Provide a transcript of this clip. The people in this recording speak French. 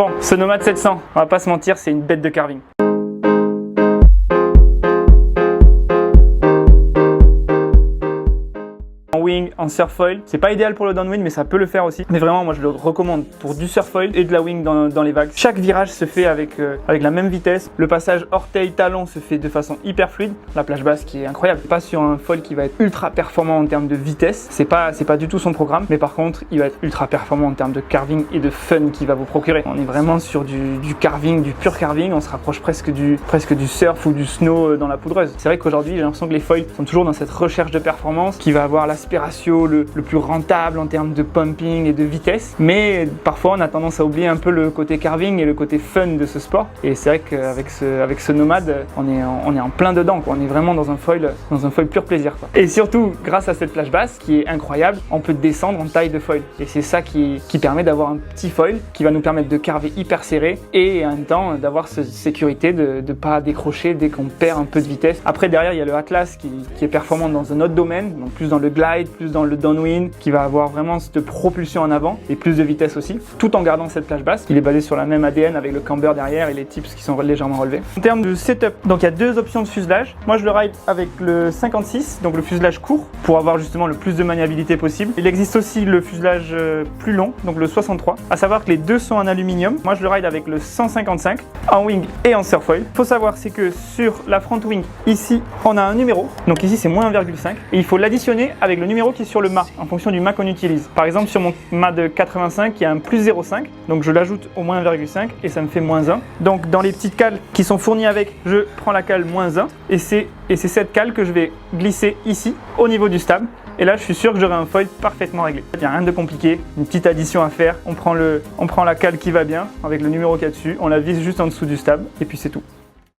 Bon, ce Nomad 700, on va pas se mentir, c'est une bête de carving. En wing, en surfoil, c'est pas idéal pour le downwind mais ça peut le faire aussi. Mais vraiment moi je le recommande pour du surfoil et de la wing dans les vagues. Chaque virage se fait avec la même vitesse. Le passage orteil-talon se fait de façon hyper fluide. La plage basse qui est incroyable. Pas sur un foil qui va être ultra performant en termes de vitesse. C'est pas du tout son programme. Mais par contre il va être ultra performant en termes de carving et de fun qu'il va vous procurer. On est vraiment sur du carving, du pur carving. On se rapproche presque du surf ou du snow dans la poudreuse. C'est vrai qu'aujourd'hui j'ai l'impression que les foils sont toujours dans cette recherche de performance qui va avoir l'aspect ratio le plus rentable en termes de pumping et de vitesse, mais parfois on a tendance à oublier un peu le côté carving et le côté fun de ce sport. Et c'est vrai qu'avec ce Nomad, on est en plein dedans, quoi. On est vraiment dans un foil pur plaisir, quoi. Et surtout, grâce à cette plage basse qui est incroyable, on peut descendre en taille de foil. Et c'est ça qui permet d'avoir un petit foil qui va nous permettre de carver hyper serré et en même temps d'avoir cette sécurité de ne pas décrocher dès qu'on perd un peu de vitesse. Après derrière il y a le Atlas qui est performant dans un autre domaine, donc plus dans le glide, plus dans le downwind, qui va avoir vraiment cette propulsion en avant et plus de vitesse aussi, tout en gardant cette plage basse. Il est basé sur la même ADN avec le camber derrière et les tips qui sont légèrement relevés. En termes de setup, donc il y a deux options de fuselage. Moi je le ride avec le 56, donc le fuselage court, pour avoir justement le plus de maniabilité possible. Il existe aussi le fuselage plus long, donc le 63. À savoir que les deux sont en aluminium. Moi je le ride avec le 155 en wing et en surfoil. Faut savoir c'est que sur la front wing, ici on a un numéro, donc ici c'est moins 1,5 et il faut l'additionner avec le numéro qui est sur le mât en fonction du mât qu'on utilise. Par exemple sur mon mât de 85 il y a un plus 0,5, donc je l'ajoute au moins 1,5 et ça me fait moins 1. Donc dans les petites cales qui sont fournies avec, je prends la cale moins 1 et c'est cette cale que je vais glisser ici au niveau du stab. Et là, je suis sûr que j'aurai un foil parfaitement réglé. Il n'y a rien de compliqué, une petite addition à faire. On prend la cale qui va bien avec le numéro qu'il y a dessus, on la vise juste en dessous du stab et puis c'est tout.